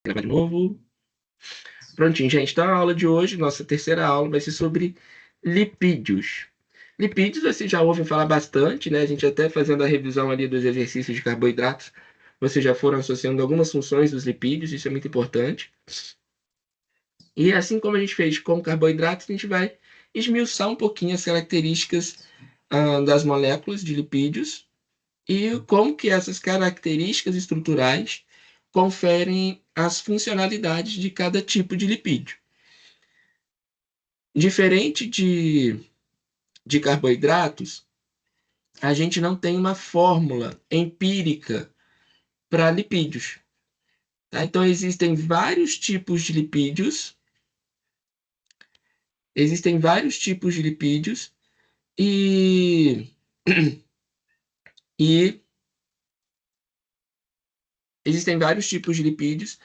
Gravar de novo. Prontinho, gente. Então, a aula de hoje, nossa terceira aula, vai ser sobre lipídios. Lipídios, você já ouve falar bastante, né? A gente até fazendo a revisão ali dos exercícios de carboidratos, vocês já foram associando algumas funções dos lipídios, isso é muito importante. E assim como a gente fez com carboidratos, a gente vai esmiuçar um pouquinho as características das moléculas de lipídios e como que essas características estruturais conferem as funcionalidades de cada tipo de lipídio. Diferente de carboidratos, a gente não tem uma fórmula empírica para lipídios. Tá? Então, existem vários tipos de lipídios e, e existem vários tipos de lipídios.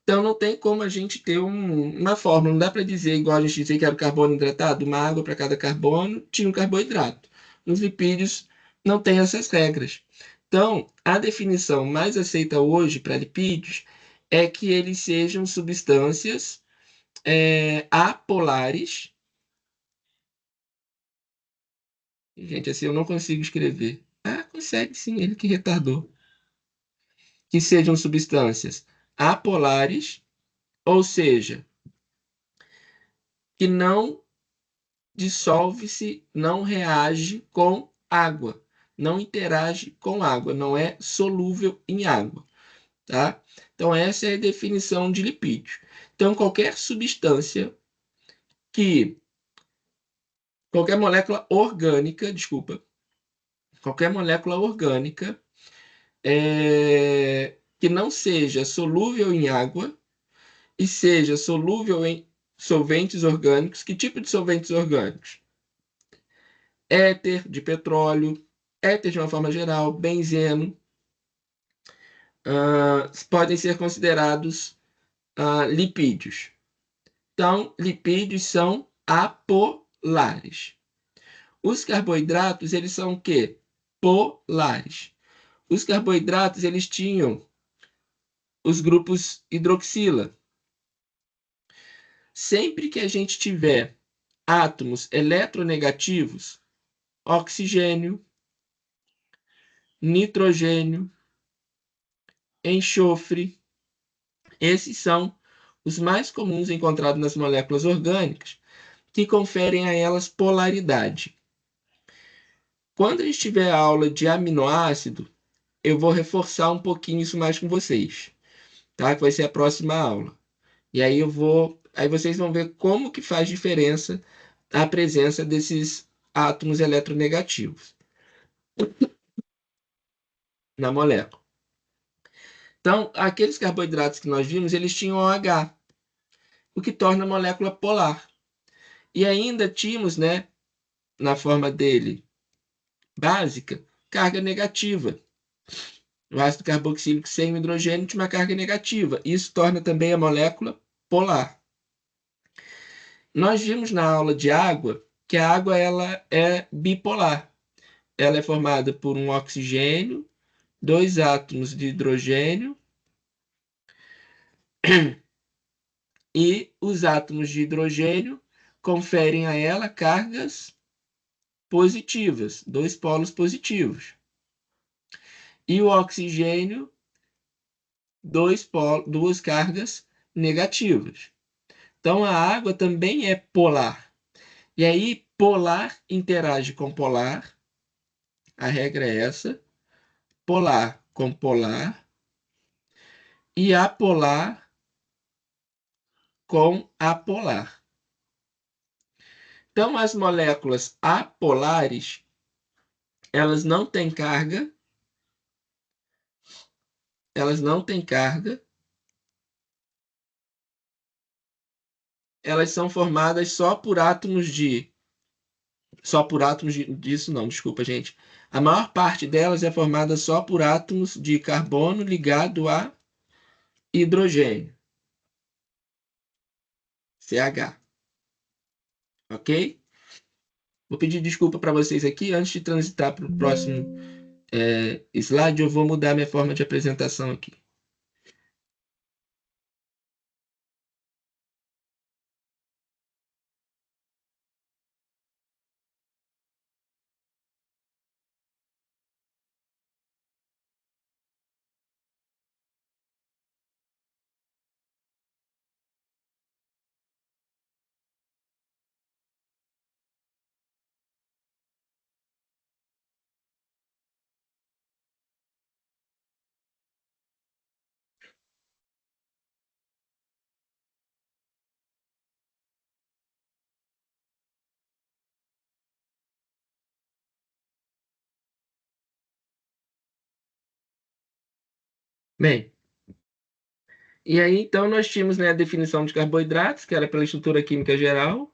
Então, não tem como a gente ter uma fórmula. Não dá para dizer, igual a gente dizia que era o carbono hidratado, uma água para cada carbono, tinha um carboidrato. Nos lipídios, não tem essas regras. Então, a definição mais aceita hoje para lipídios é que eles sejam substâncias apolares. Gente, assim eu não consigo escrever. Ah, consegue sim, ele que retardou. Que sejam substâncias apolares, ou seja, que não dissolve-se, não reage com água, não interage com água, não é solúvel em água, tá? Então essa é a definição de lipídio. Então que qualquer molécula orgânica, desculpa, qualquer molécula orgânica que não seja solúvel em água e seja solúvel em solventes orgânicos. Que tipo de solventes orgânicos? Éter de petróleo, éter de uma forma geral, benzeno, podem ser considerados lipídios. Então, lipídios são apolares. Os carboidratos, eles são o quê? Polares. Os carboidratos, eles tinham os grupos hidroxila. Sempre que a gente tiver átomos eletronegativos, oxigênio, nitrogênio, enxofre, esses são os mais comuns encontrados nas moléculas orgânicas, que conferem a elas polaridade. Quando a gente tiver a aula de aminoácido, eu vou reforçar um pouquinho isso mais com vocês, tá? Que vai ser a próxima aula. E aí vocês vão ver como que faz diferença a presença desses átomos eletronegativos na molécula. Então, aqueles carboidratos que nós vimos, eles tinham OH, o que torna a molécula polar. E ainda tínhamos, né, na forma dele básica, carga negativa. O ácido carboxílico sem hidrogênio tinha uma carga negativa. Isso torna também a molécula polar. Nós vimos na aula de água que a água ela é bipolar. Ela é formada por um oxigênio, dois átomos de hidrogênio e os átomos de hidrogênio conferem a ela cargas positivas, dois polos positivos. E o oxigênio, duas cargas negativas. Então a água também é polar. E aí, polar interage com polar, a regra é essa, polar com polar, e apolar com apolar. Então, as moléculas apolares, elas não têm carga, elas são formadas disso não, desculpa, gente. A maior parte delas é formada só por átomos de carbono ligado a hidrogênio, CH, ok? Vou pedir desculpa para vocês aqui. Antes de transitar para o próximo slide, eu vou mudar minha forma de apresentação aqui. Bem, e aí então nós tínhamos, né, a definição de carboidratos, que era pela estrutura química geral,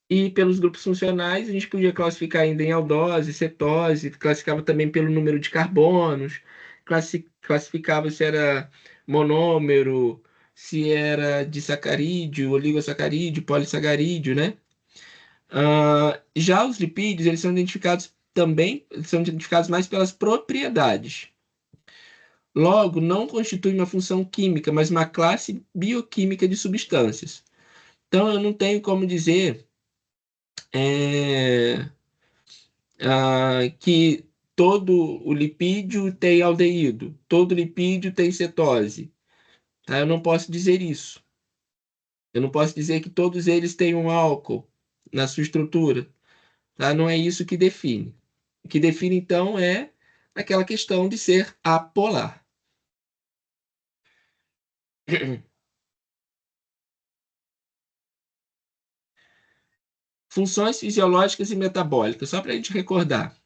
e pelos grupos funcionais a gente podia classificar ainda em aldose, cetose, classificava também pelo número de carbonos, classificava se era monômero, se era disacarídeo, oligosacarídeo, polissacarídeo, né? Já os lipídios, eles são identificados também, são identificados mais pelas propriedades. Logo, não constitui uma função química, mas uma classe bioquímica de substâncias. Então, eu não tenho como dizer é, que todo o lipídio tem aldeído, todo lipídio tem cetose. Tá? Eu não posso dizer isso. Eu não posso dizer que todos eles têm um álcool na sua estrutura. Tá? Não é isso que define. O que define, então, é aquela questão de ser apolar. Funções fisiológicas e metabólicas, só para a gente recordar.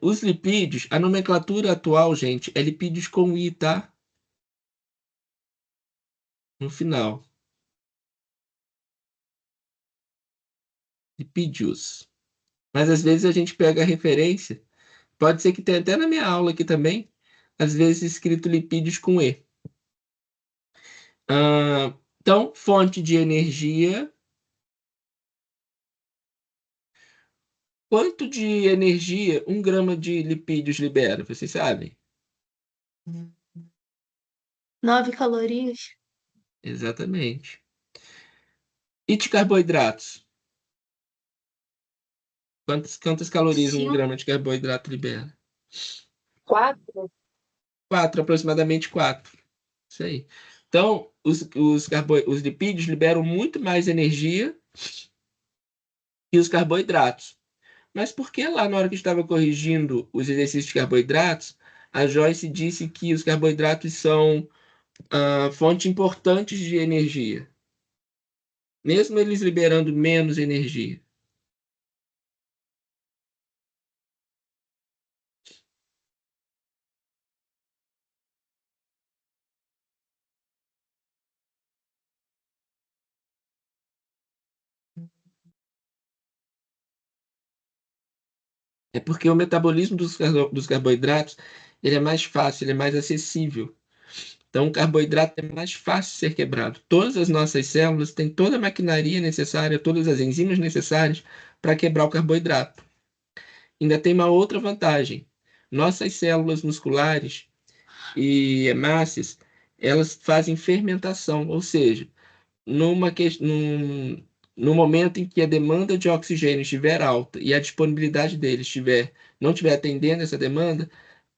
Os lipídios, a nomenclatura atual, gente, é lipídios com I, tá? No final. Lipídios. Mas às vezes a gente pega a referência. Pode ser que tenha até na minha aula aqui também, às vezes escrito lipídios com E. Então, fonte de energia. Quanto de energia 1 grama de lipídios libera? Vocês sabem? 9 calorias. Exatamente. E de carboidratos? Quantas calorias 1 grama de carboidrato libera? 4. 4, aproximadamente 4. Isso aí. Então, os lipídios liberam muito mais energia que os carboidratos. Mas por que lá, na hora que estava corrigindo os exercícios de carboidratos, a Joyce disse que os carboidratos são fonte importante de energia, mesmo eles liberando menos energia? É porque o metabolismo dos carboidratos ele é mais fácil, ele é mais acessível. Então, o carboidrato é mais fácil de ser quebrado. Todas as nossas células têm toda a maquinaria necessária, todas as enzimas necessárias para quebrar o carboidrato. Ainda tem uma outra vantagem. Nossas células musculares e hemácias, elas fazem fermentação, ou seja, no momento em que a demanda de oxigênio estiver alta e a disponibilidade dele não estiver atendendo essa demanda,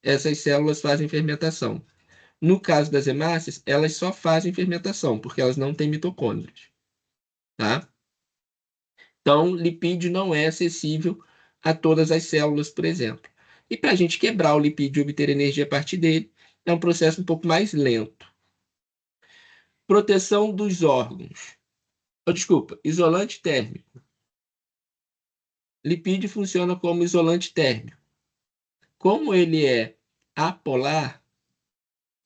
essas células fazem fermentação. No caso das hemácias, elas só fazem fermentação, porque elas não têm mitocôndrias, tá? Então, lipídio não é acessível a todas as células, por exemplo. E para a gente quebrar o lipídio e obter energia a partir dele, é um processo um pouco mais lento. Proteção dos órgãos. Oh, desculpa, isolante térmico. Lipídio funciona como isolante térmico. Como ele é apolar,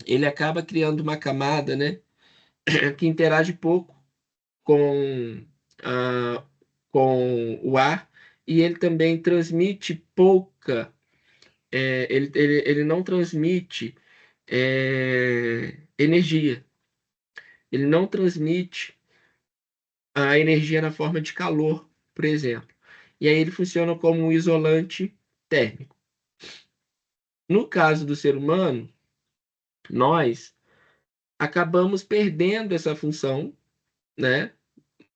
ele acaba criando uma camada, né, que interage pouco com, ah, com o ar e ele também transmite pouca. Ele não transmite energia. Ele não transmite a energia na forma de calor, por exemplo. E aí ele funciona como um isolante térmico. No caso do ser humano, nós acabamos perdendo essa função, né?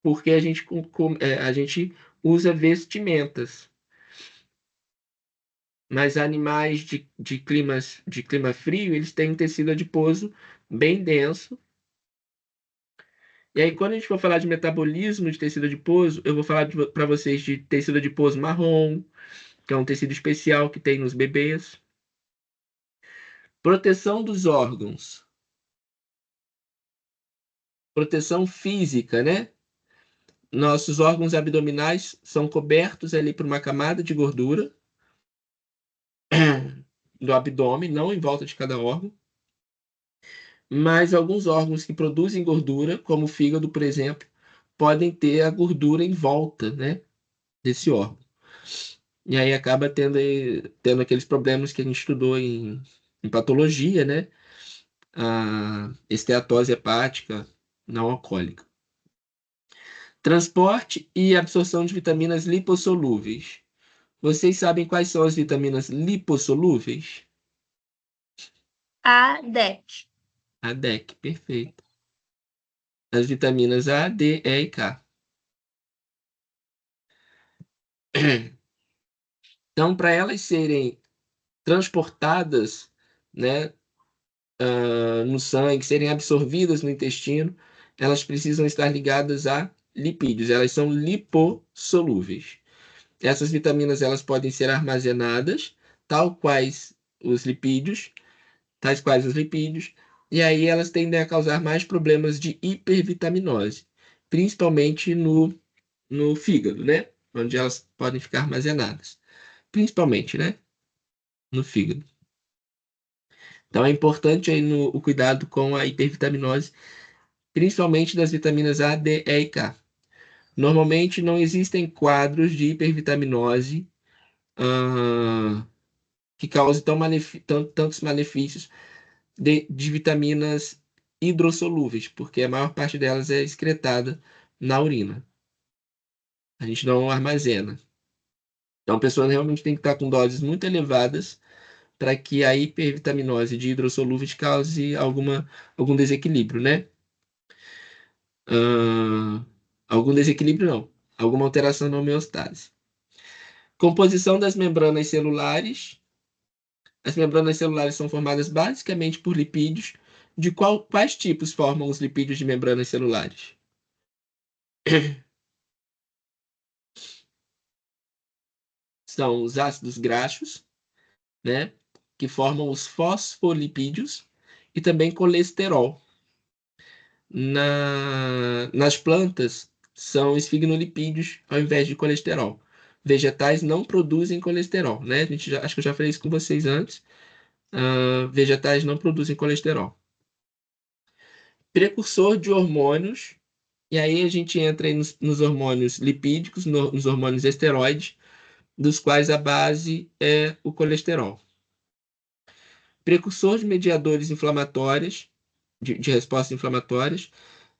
Porque a gente usa vestimentas. Mas animais de clima frio, eles têm um tecido adiposo bem denso. E aí, quando a gente for falar de metabolismo de tecido adiposo, eu vou falar para vocês de tecido adiposo marrom, que é um tecido especial que tem nos bebês. Proteção dos órgãos. Proteção física, né? Nossos órgãos abdominais são cobertos ali por uma camada de gordura. do abdômen, não em volta de cada órgão. Mas alguns órgãos que produzem gordura, como o fígado, por exemplo, podem ter a gordura em volta, né, desse órgão. E aí acaba tendo aqueles problemas que a gente estudou em patologia, né? A esteatose hepática não alcoólica. Transporte e absorção de vitaminas lipossolúveis. Vocês sabem quais são as vitaminas lipossolúveis? A, DEC. A DEC, perfeito. As vitaminas A, D, E e K. Então, para elas serem transportadas, né, no sangue, serem absorvidas no intestino, elas precisam estar ligadas a lipídios. Elas são lipossolúveis. Essas vitaminas elas podem ser armazenadas, tais quais os lipídios, e aí elas tendem a causar mais problemas de hipervitaminose, principalmente no fígado, né? Onde elas podem ficar armazenadas. Principalmente, né? No fígado. Então é importante aí o cuidado com a hipervitaminose, principalmente das vitaminas A, D, E e K. Normalmente não existem quadros de hipervitaminose que causem tantos malefícios de vitaminas hidrossolúveis, porque a maior parte delas é excretada na urina. A gente não armazena. Então, a pessoa realmente tem que estar com doses muito elevadas para que a hipervitaminose de hidrossolúveis cause algum desequilíbrio, né? Ah, algum desequilíbrio não, alguma alteração na homeostase. Composição das membranas celulares. As membranas celulares são formadas basicamente por lipídios. Quais tipos formam os lipídios de membranas celulares? São os ácidos graxos, né? Que formam os fosfolipídios e também colesterol. Nas plantas, são esfigmolipídios ao invés de colesterol. Vegetais não produzem colesterol, né? Acho que eu já falei isso com vocês antes. Vegetais não produzem colesterol. Precursor de hormônios, e aí a gente entra aí nos hormônios lipídicos, nos hormônios esteroides, dos quais a base é o colesterol. Precursor de mediadores inflamatórios, de respostas inflamatórias,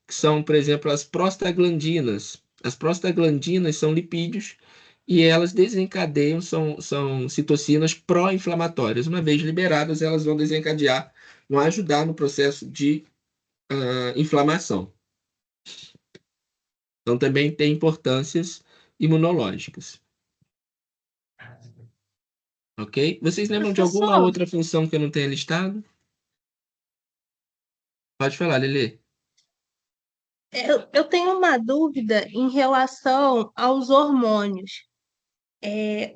que são, por exemplo, as prostaglandinas. As prostaglandinas são lipídios e elas desencadeiam, são citocinas pró-inflamatórias. Uma vez liberadas, elas vão desencadear, vão ajudar no processo de inflamação. Então, também tem importâncias imunológicas. Ok? Vocês lembram de alguma Professor, outra função que eu não tenha listado? Pode falar, Lelê. eu tenho uma dúvida em relação aos hormônios.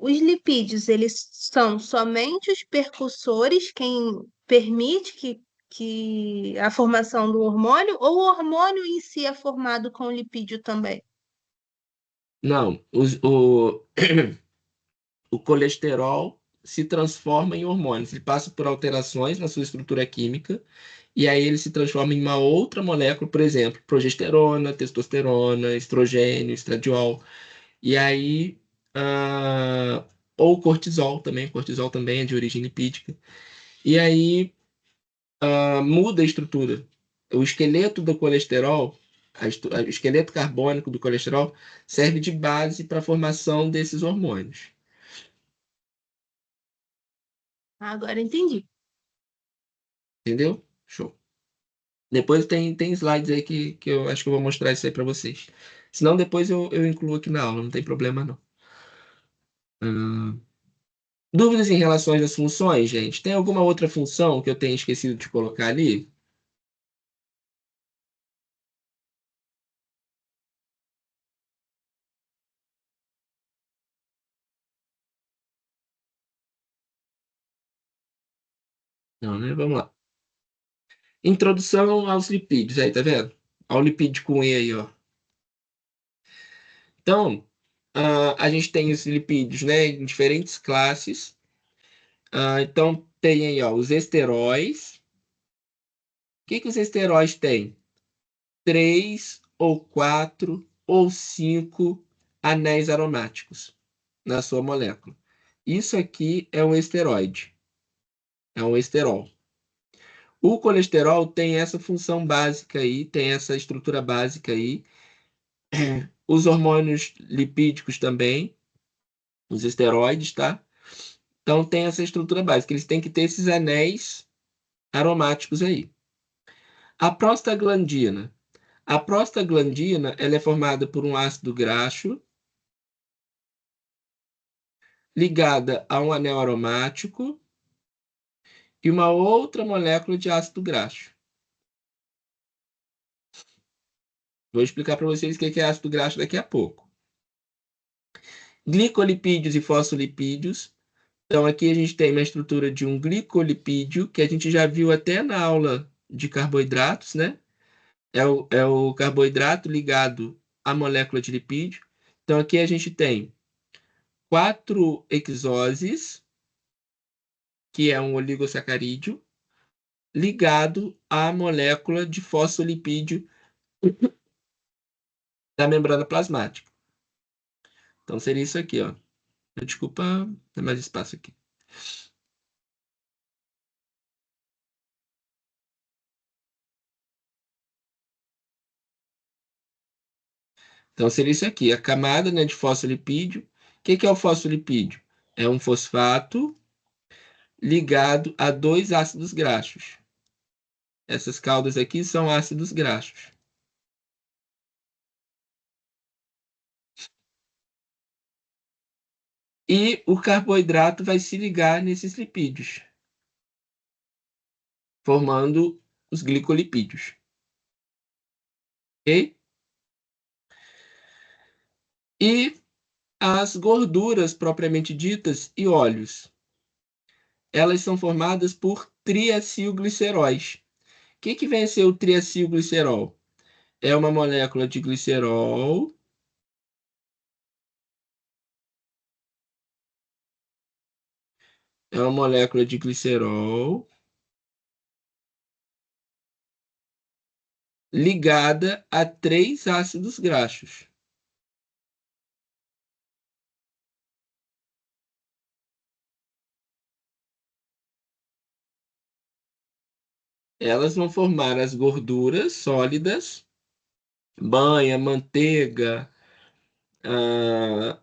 Os lipídios, eles são somente os percussores quem permite que a formação do hormônio, ou o hormônio em si é formado com lipídio também? Não, o colesterol se transforma em hormônios. Ele passa por alterações na sua estrutura química e aí ele se transforma em uma outra molécula, por exemplo, progesterona, testosterona, estrogênio, estradiol. E aí, ou cortisol também é de origem lipídica. E aí, muda a estrutura. O esqueleto do colesterol, o esqueleto carbônico do colesterol, serve de base para a formação desses hormônios. Agora entendi. Entendeu? Show. Depois tem slides aí que eu acho que eu vou mostrar isso aí para vocês. Senão depois eu incluo aqui na aula, não tem problema não. Hum, Dúvidas em relação às funções, gente? Tem alguma outra função que eu tenha esquecido de colocar ali? Não, né? Vamos lá. Introdução aos lipídios, aí, tá vendo? Ao lipídio com E aí, ó. Então, a gente tem os lipídios, né, em diferentes classes. Então, tem aí, ó, os esteróis. O que os esteróis têm? 3 ou 4 ou 5 anéis aromáticos na sua molécula. Isso aqui é um esteroide, é um esterol. O colesterol tem essa função básica aí, tem essa estrutura básica aí. Os hormônios lipídicos também, os esteroides, tá? Então tem essa estrutura básica. Eles têm que ter esses anéis aromáticos aí. A prostaglandina. A prostaglandina, ela é formada por um ácido graxo ligada a um anel aromático e uma outra molécula de ácido graxo. Vou explicar para vocês o que é ácido graxo daqui a pouco. Glicolipídios e fosfolipídios. Então, aqui a gente tem uma estrutura de um glicolipídio, que a gente já viu até na aula de carboidratos, né? É o carboidrato ligado à molécula de lipídio. Então, aqui a gente tem 4 hexoses, que é um oligosacarídeo, ligado à molécula de fosfolipídio da membrana plasmática. Então, seria isso aqui, ó. Desculpa, tem mais espaço aqui. Então, seria isso aqui, a camada, né, de fosfolipídio. O que é o fosfolipídio? É um fosfato ligado a 2 ácidos graxos. Essas caudas aqui são ácidos graxos. E o carboidrato vai se ligar nesses lipídios, formando os glicolipídios. Ok? E as gorduras propriamente ditas e óleos, elas são formadas por triacilgliceróis. O que vem a ser o triacilglicerol? É uma molécula de glicerol é uma molécula de glicerol ligada a 3 ácidos graxos. Elas vão formar as gorduras sólidas, banha, manteiga,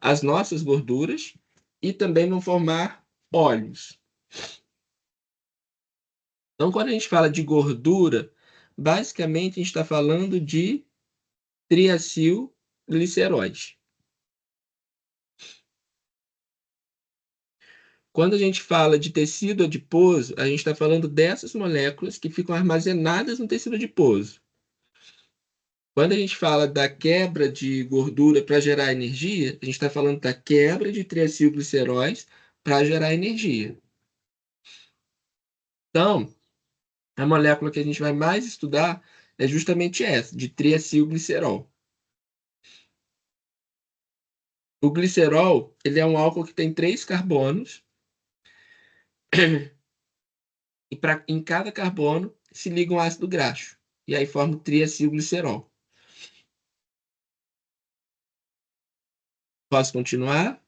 as nossas gorduras, e também vão formar óleos. Então, quando a gente fala de gordura, basicamente a gente está falando de triacilgliceróis. Quando a gente fala de tecido adiposo, a gente está falando dessas moléculas que ficam armazenadas no tecido adiposo. Quando a gente fala da quebra de gordura para gerar energia, a gente está falando da quebra de triacilgliceróis para gerar energia. Então, a molécula que a gente vai mais estudar é justamente essa, de triacilglicerol. O glicerol, ele é um álcool que tem 3 carbonos, e em cada carbono se liga um ácido graxo, e aí forma o triacilglicerol. Posso continuar?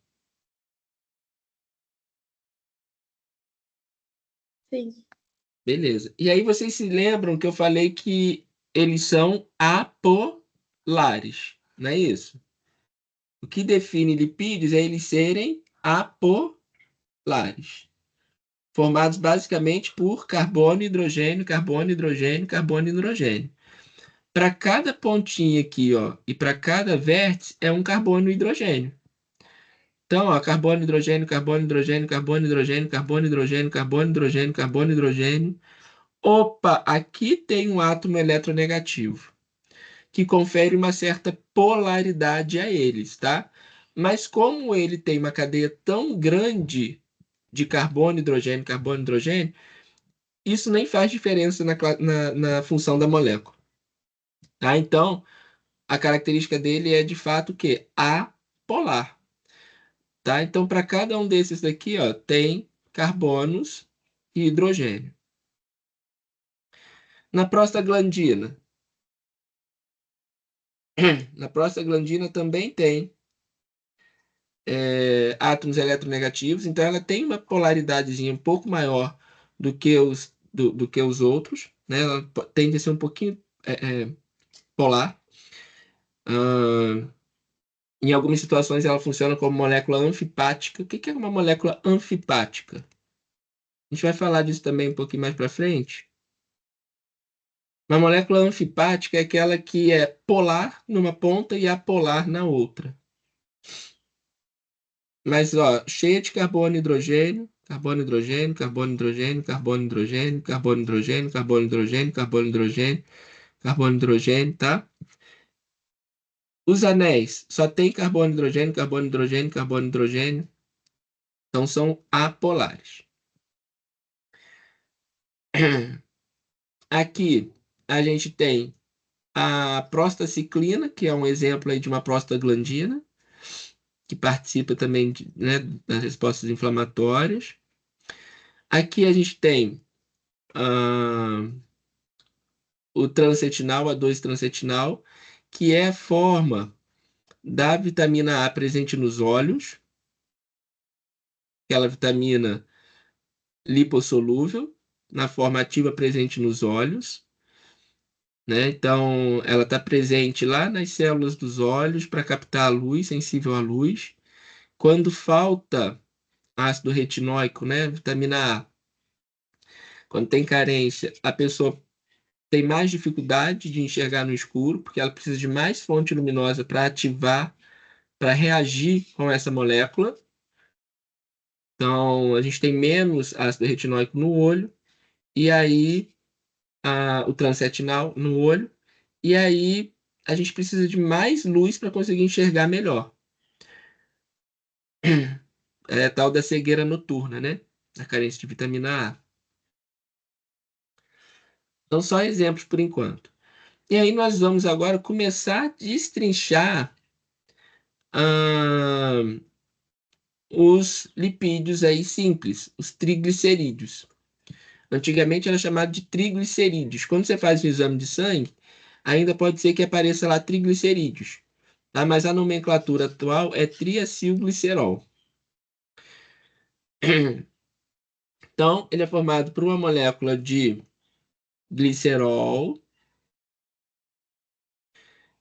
Sim. Beleza. E aí vocês se lembram que eu falei que eles são apolares, não é isso? O que define lipídios é eles serem apolares, formados basicamente por carbono, hidrogênio, carbono, hidrogênio, carbono, hidrogênio. Para cada pontinha aqui, ó, e para cada vértice é um carbono e hidrogênio. Então, ó, carbono, hidrogênio, carbono, hidrogênio, carbono, hidrogênio, carbono, hidrogênio, carbono, hidrogênio, carbono, hidrogênio. Opa, aqui tem um átomo eletronegativo, que confere uma certa polaridade a eles, tá? Mas como ele tem uma cadeia tão grande de carbono, hidrogênio, carbono, hidrogênio, isso nem faz diferença na função da molécula, tá? Então, a característica dele é de fato o quê? Apolar, tá? Então, para cada um desses daqui, ó, tem carbonos e hidrogênio. Na prostaglandina. Na prostaglandina também tem átomos eletronegativos, então ela tem uma polaridadezinha um pouco maior do que os outros, né? Ela tende a ser um pouquinho polar. Em algumas situações ela funciona como molécula anfipática. O que é uma molécula anfipática? A gente vai falar disso também um pouquinho mais para frente. Uma molécula anfipática é aquela que é polar numa ponta e apolar na outra. Mas, ó, cheia de carbono e hidrogênio, carbono, hidrogênio, carbono, hidrogênio, carbono, hidrogênio, carbono, hidrogênio, carbono, hidrogênio, carbono, hidrogênio, carbono, hidrogênio, tá? Os anéis só tem carbono, hidrogênio, carbono, hidrogênio, carbono, hidrogênio. Então são apolares. Aqui a gente tem a prostaciclina, que é um exemplo aí de uma prostaglandina, que participa também né, das respostas inflamatórias. Aqui a gente tem o transetinal, a 2-transetinal, que é a forma da vitamina A presente nos óleos, aquela vitamina lipossolúvel, na forma ativa presente nos óleos, né? Então, ela está presente lá nas células dos olhos para captar a luz, sensível à luz. Quando falta ácido retinóico, né? Vitamina A, quando tem carência, a pessoa tem mais dificuldade de enxergar no escuro, porque ela precisa de mais fonte luminosa para ativar, para reagir com essa molécula. Então, a gente tem menos ácido retinóico no olho, e aí o transretinal no olho, e aí a gente precisa de mais luz para conseguir enxergar melhor. É a tal da cegueira noturna, né? A carência de vitamina A. Então, só exemplos por enquanto. E aí nós vamos agora começar a destrinchar os lipídios aí simples, os triglicerídeos. Antigamente era chamado de triglicerídeos. Quando você faz um exame de sangue, ainda pode ser que apareça lá triglicerídeos, tá? Mas a nomenclatura atual é triacilglicerol. Então, ele é formado por uma molécula de glicerol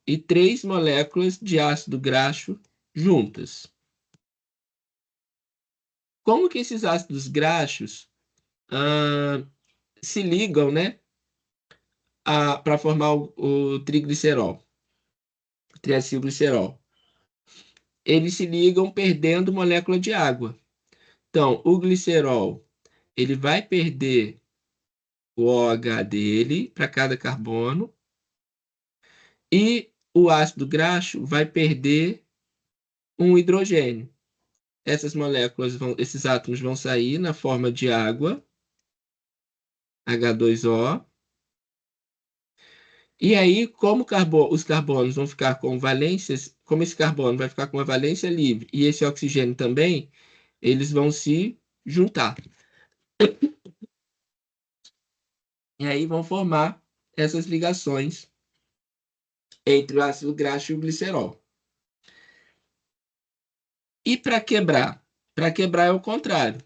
e 3 moléculas de ácido graxo juntas. Como que esses ácidos graxos se ligam, né, para formar o triglicerol, o triacilglicerol? Eles se ligam perdendo molécula de água. Então, o glicerol, ele vai perder o OH dele para cada carbono e o ácido graxo vai perder um hidrogênio. Essas moléculas esses átomos vão sair na forma de água, H2O. E aí, como os carbonos vão ficar com valências, como esse carbono vai ficar com uma valência livre e esse oxigênio também, eles vão se juntar. E aí vão formar essas ligações entre o ácido graxo e o glicerol. E para quebrar? Para quebrar é o contrário.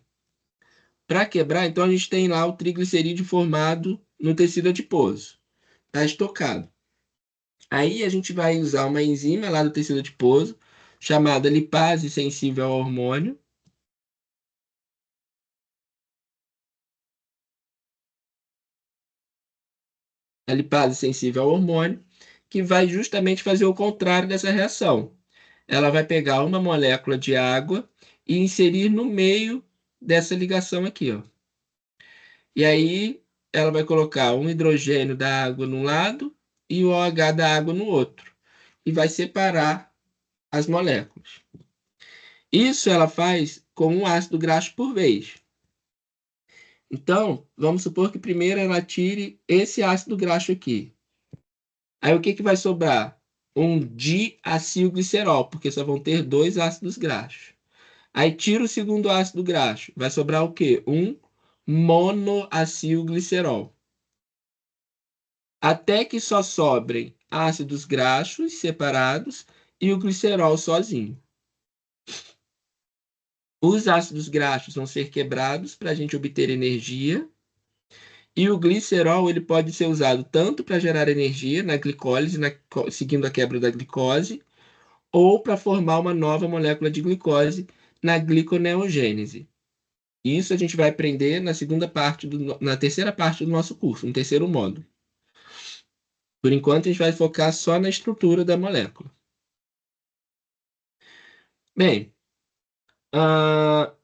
Para quebrar, então a gente tem lá o triglicerídeo formado no tecido adiposo. Está estocado. Aí a gente vai usar uma enzima lá do tecido adiposo, chamada lipase sensível ao hormônio. A lipase sensível ao hormônio, que vai justamente fazer o contrário dessa reação. Ela vai pegar uma molécula de água e inserir no meio dessa ligação aqui, ó. E aí ela vai colocar um hidrogênio da água num lado e o OH da água no outro. E vai separar as moléculas. Isso ela faz com um ácido graxo por vez. Então, vamos supor que primeiro ela tire esse ácido graxo aqui. Aí o que que vai sobrar? Um diacilglicerol, porque só vão ter 2 ácidos graxos. Aí tira o segundo ácido graxo. Vai sobrar o quê? Um monoacilglicerol, até que só sobrem ácidos graxos separados e o glicerol sozinho. Os ácidos graxos vão ser quebrados para a gente obter energia, e o glicerol ele pode ser usado tanto para gerar energia na glicólise, seguindo a quebra da glicose, ou para formar uma nova molécula de glicose na gliconeogênese. Isso a gente vai aprender na terceira parte do nosso curso, no terceiro módulo. Por enquanto, a gente vai focar só na estrutura da molécula. Bem,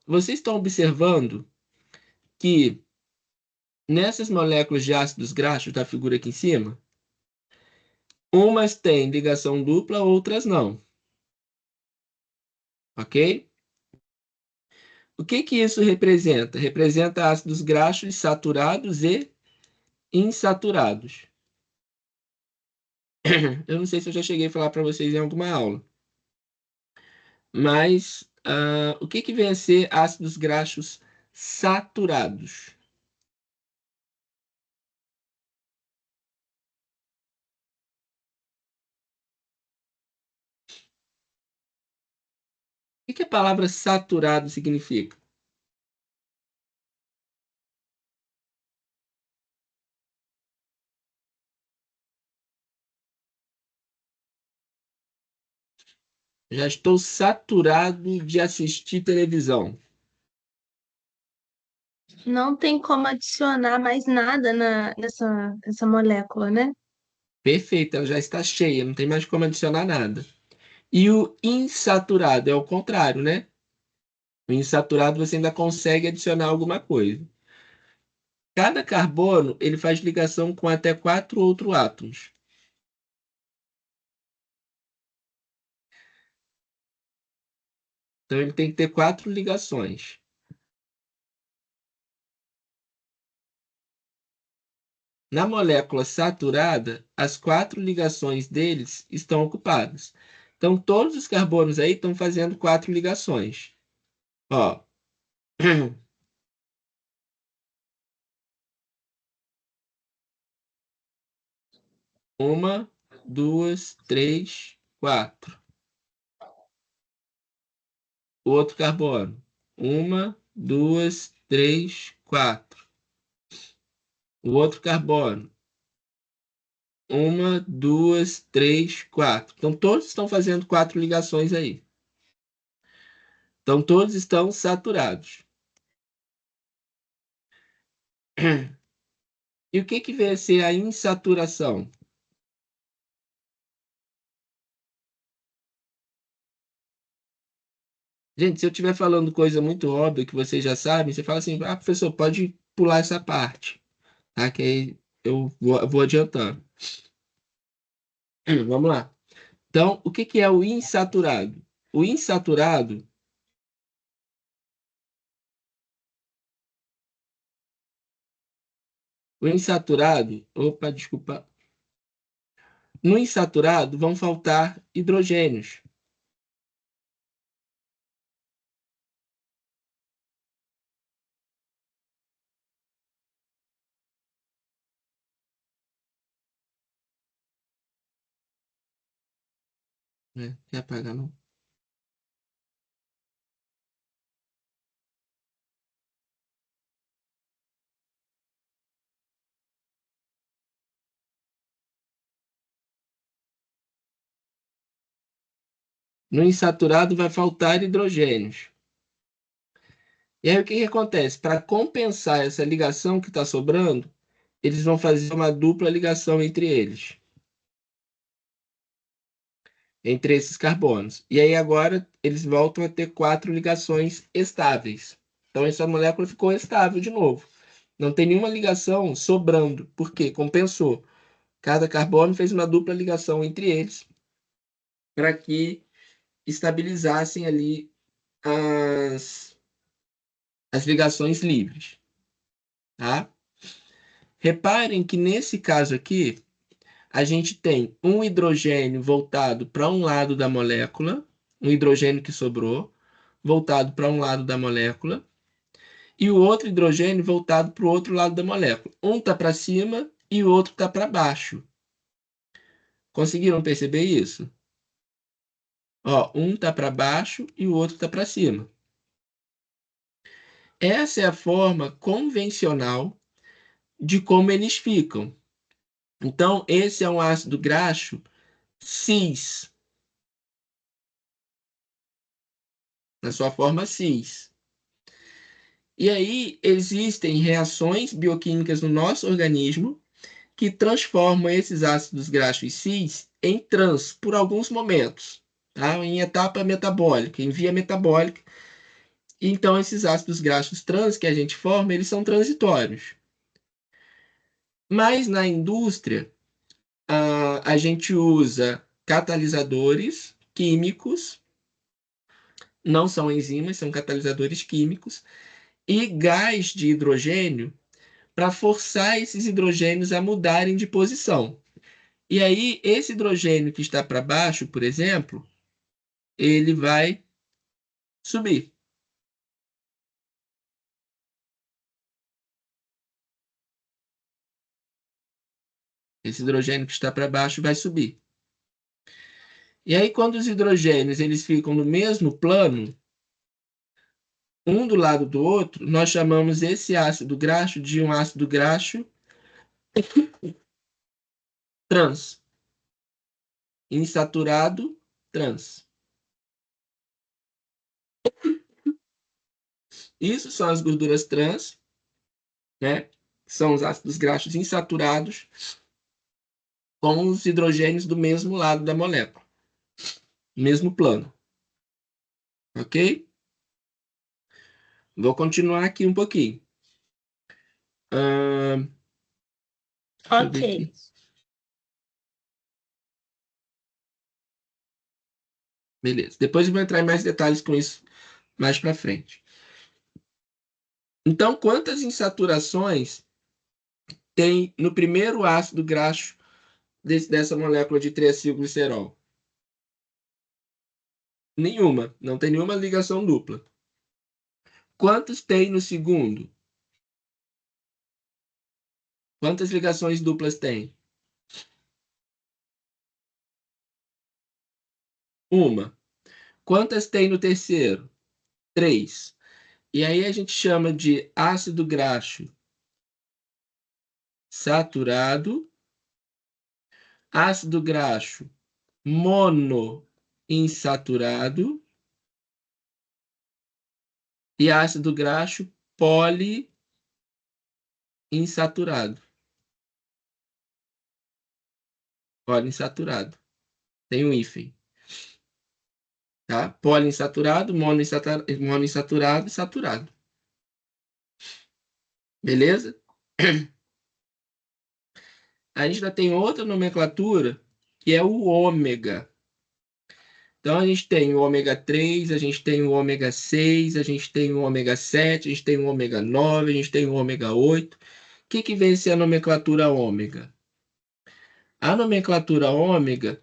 vocês estão observando que nessas moléculas de ácidos graxos da figura aqui em cima, umas têm ligação dupla, outras não. Ok? O que que isso representa? Representa ácidos graxos saturados e insaturados. Eu não sei se eu já cheguei a falar para vocês em alguma aula, mas o que que vem a ser ácidos graxos saturados? O que a palavra saturado significa? Já estou saturado de assistir televisão. Não tem como adicionar mais nada nessa molécula, né? Perfeito, ela já está cheia, não tem mais como adicionar nada. E o insaturado é o contrário, né? O insaturado você ainda consegue adicionar alguma coisa. Cada carbono ele faz ligação com até 4 outros átomos. Então ele tem que ter 4 ligações. Na molécula saturada, as 4 ligações deles estão ocupadas. Então todos os carbonos aí estão fazendo 4 ligações. Ó. Uma, duas, três, quatro. O outro carbono. Uma, duas, três, quatro. O outro carbono. Uma, duas, três, quatro. Então, todos estão fazendo 4 ligações aí. Então, todos estão saturados. E o que que vem a ser a insaturação? Gente, se eu estiver falando coisa muito óbvia que vocês já sabem, você fala assim, professor, pode pular essa parte, tá? Que aí eu vou adiantando. Vamos lá. Então, o que que é o insaturado? O insaturado, opa, desculpa. No insaturado vão faltar hidrogênios. Né? Quer apagar, não? No insaturado vai faltar hidrogênios. E aí o que que acontece? Para compensar essa ligação que está sobrando, eles vão fazer uma dupla ligação entre eles, entre esses carbonos. E aí agora eles voltam a ter 4 ligações estáveis. Então essa molécula ficou estável de novo. Não tem nenhuma ligação sobrando. Por quê? Compensou. Cada carbono fez uma dupla ligação entre eles para que estabilizassem ali as ligações livres, tá? Reparem que nesse caso aqui, a gente tem um hidrogênio voltado para um lado da molécula, um hidrogênio que sobrou, voltado para um lado da molécula, e o outro hidrogênio voltado para o outro lado da molécula. Um está para cima e o outro está para baixo. Conseguiram perceber isso? Ó, um está para baixo e o outro está para cima. Essa é a forma convencional de como eles ficam. Então, esse é um ácido graxo cis, na sua forma cis. E aí existem reações bioquímicas no nosso organismo que transformam esses ácidos graxos cis em trans por alguns momentos, tá? Em etapa metabólica, em via metabólica. Então, esses ácidos graxos trans que a gente forma, eles são transitórios. Mas na indústria, a gente usa catalisadores químicos, não são enzimas, são catalisadores químicos, e gás de hidrogênio para forçar esses hidrogênios a mudarem de posição. E aí, esse hidrogênio que está para baixo, por exemplo, ele vai subir. Esse hidrogênio que está para baixo vai subir. E aí, quando os hidrogênios eles ficam no mesmo plano, um do lado do outro, nós chamamos esse ácido graxo de um ácido graxo trans, insaturado trans. Isso são as gorduras trans, né? São os ácidos graxos insaturados com os hidrogênios do mesmo lado da molécula, mesmo plano. Ok? Vou continuar aqui um pouquinho. Deixa eu ver Ok. aqui. Beleza. Depois eu vou entrar em mais detalhes com isso mais para frente. Então, quantas insaturações tem no primeiro ácido graxo dessa molécula de triacilglicerol? Nenhuma. Não tem nenhuma ligação dupla. Quantos tem no segundo? Quantas ligações duplas tem? Uma. Quantas tem no terceiro? Três. E aí a gente chama de ácido graxo saturado, ácido graxo monoinsaturado e ácido graxo poliinsaturado. Poliinsaturado. Tem um hífen. Tá? Poliinsaturado, monoinsaturado e saturado. Beleza? A gente ainda tem outra nomenclatura, que é o ômega. Então, a gente tem o ômega 3, a gente tem o ômega 6, a gente tem o ômega 7, a gente tem o ômega 9, a gente tem o ômega 8. O que vem ser a nomenclatura ômega? A nomenclatura ômega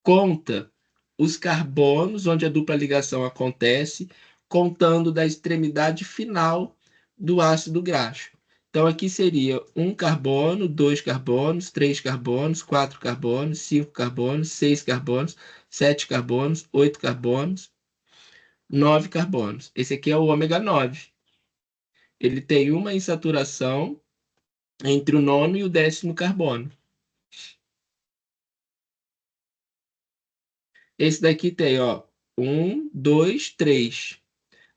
conta os carbonos onde a dupla ligação acontece, contando da extremidade final do ácido graxo. Então, aqui seria um carbono, dois carbonos, três carbonos, quatro carbonos, cinco carbonos, seis carbonos, sete carbonos, oito carbonos, nove carbonos. Esse aqui é o ômega 9. Ele tem uma insaturação entre o nono e o décimo carbono. Esse daqui tem, ó, um, dois, três.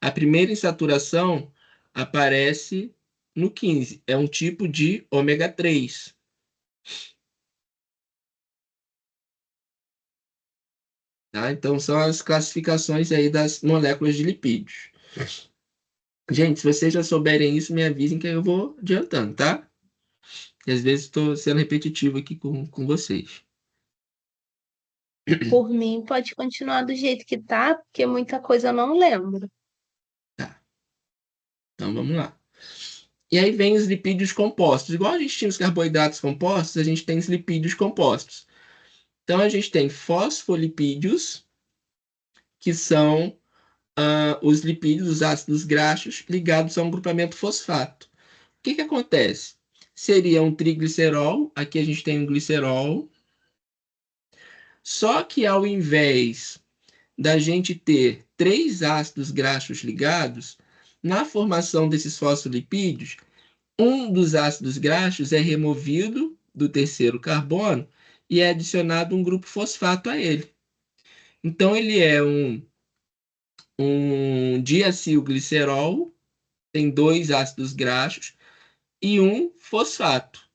A primeira insaturação aparece no 15. É um tipo de ômega 3. Tá? Então, são as classificações aí das moléculas de lipídios. Gente, se vocês já souberem isso, me avisem que eu vou adiantando, tá? E às vezes estou sendo repetitivo aqui com vocês. Por mim, pode continuar do jeito que tá, porque muita coisa eu não lembro. Tá, então vamos lá. E aí vem os lipídios compostos. Igual a gente tinha os carboidratos compostos, a gente tem os lipídios compostos. Então a gente tem fosfolipídios, que são os lipídios, os ácidos graxos, ligados a um grupamento fosfato. O que que acontece? Seria um triglicerol, aqui a gente tem um glicerol, só que ao invés da gente ter três ácidos graxos ligados, na formação desses fosfolipídios, um dos ácidos graxos é removido do terceiro carbono e é adicionado um grupo fosfato a ele. Então, ele é um diacilglicerol, tem dois ácidos graxos e um fosfato.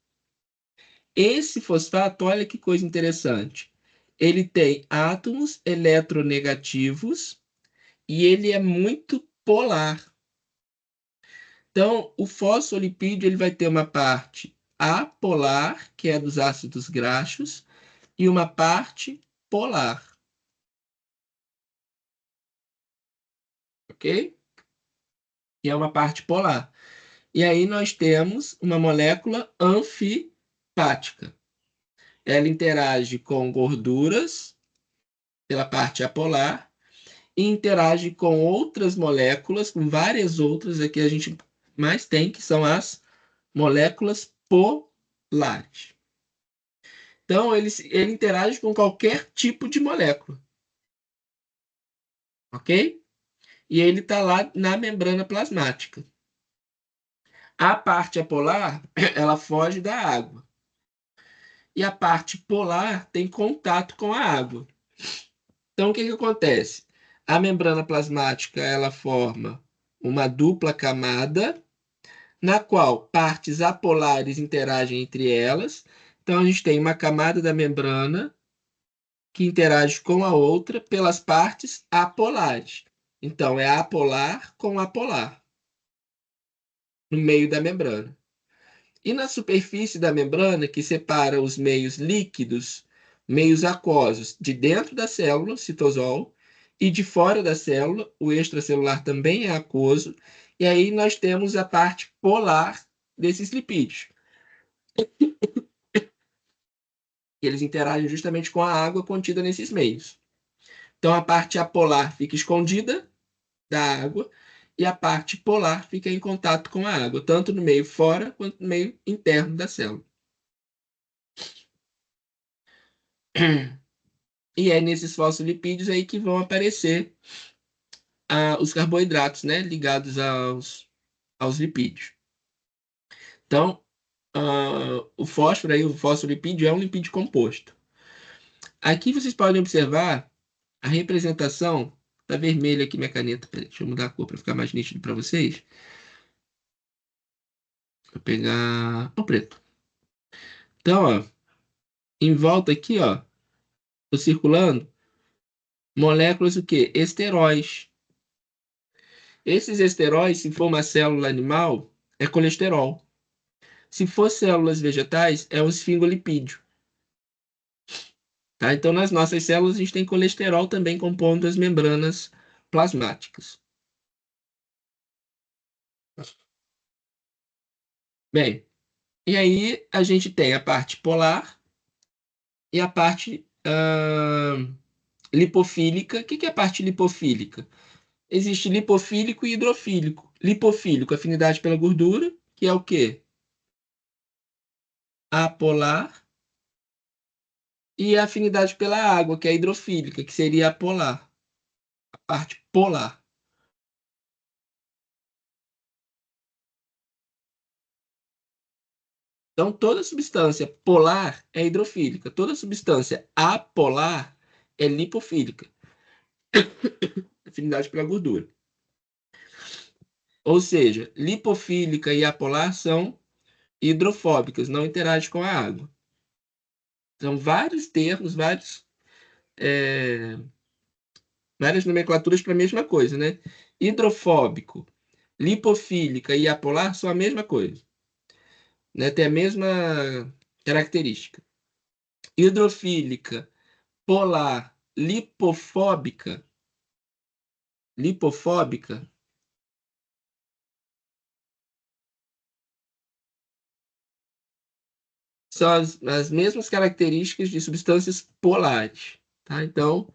Esse fosfato, olha que coisa interessante. Ele tem átomos eletronegativos e ele é muito polar. Então, o fosfolipídio ele vai ter uma parte apolar, que é dos ácidos graxos, e uma parte polar, ok? E é uma parte polar. E aí nós temos uma molécula anfipática. Ela interage com gorduras pela parte apolar e interage com outras moléculas, com várias outras, aqui a gente mais tem, que são as moléculas polares. Então, ele interage com qualquer tipo de molécula, ok? E ele está lá na membrana plasmática. A parte apolar, ela foge da água. E a parte polar tem contato com a água. Então, o que que acontece? A membrana plasmática, ela forma uma dupla camada, na qual partes apolares interagem entre elas. Então, a gente tem uma camada da membrana que interage com a outra pelas partes apolares. Então, é apolar com apolar no meio da membrana. E na superfície da membrana, que separa os meios líquidos, meios aquosos, de dentro da célula, citosol, e de fora da célula, o extracelular também é aquoso, e aí nós temos a parte polar desses lipídios. E eles interagem justamente com a água contida nesses meios. Então, a parte apolar fica escondida da água e a parte polar fica em contato com a água, tanto no meio fora quanto no meio interno da célula. E é nesses fosfolipídios aí que vão aparecer os carboidratos, né, ligados aos lipídios. Então, o fósforo aí, o fosfolipídio é um lipídio composto. Aqui vocês podem observar a representação da vermelha aqui, minha caneta. Peraí, deixa eu mudar a cor para ficar mais nítido para vocês. Vou pegar o preto. Então, ó, em volta aqui, ó, tô circulando moléculas o quê? Esteróis. Esses esteróis, se for uma célula animal, é colesterol. Se for células vegetais, é um esfingolipídio. Tá? Então, nas nossas células, a gente tem colesterol também compondo as membranas plasmáticas. Bem, e aí a gente tem a parte polar e a parte lipofílica. O que é a parte lipofílica? Existe lipofílico e hidrofílico. Lipofílico, afinidade pela gordura, que é o quê? Apolar. E a afinidade pela água, que é hidrofílica, que seria a polar. A parte polar. Então, toda substância polar é hidrofílica, toda substância apolar é lipofílica, afinidade pela gordura. Ou seja, lipofílica e apolar são hidrofóbicas, não interagem com a água. São vários termos, várias nomenclaturas para a mesma coisa, né? Hidrofóbico, lipofílica e apolar são a mesma coisa, né? Tem a mesma característica. Hidrofílica, polar, lipofóbica são as mesmas características de substâncias polares, tá? Então,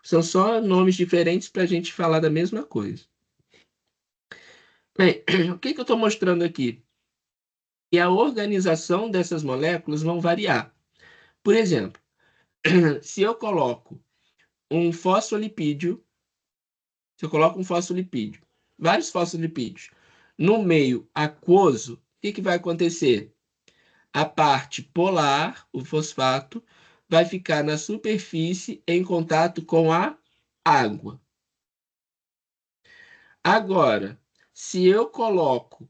São só nomes diferentes para a gente falar da mesma coisa. Bem, o que eu estou mostrando aqui? Que a organização dessas moléculas vão variar. Por exemplo, se eu coloco um fosfolipídio, vários fosfolipídios, no meio aquoso, o que vai acontecer? A parte polar, o fosfato, vai ficar na superfície em contato com a água. Agora, se eu coloco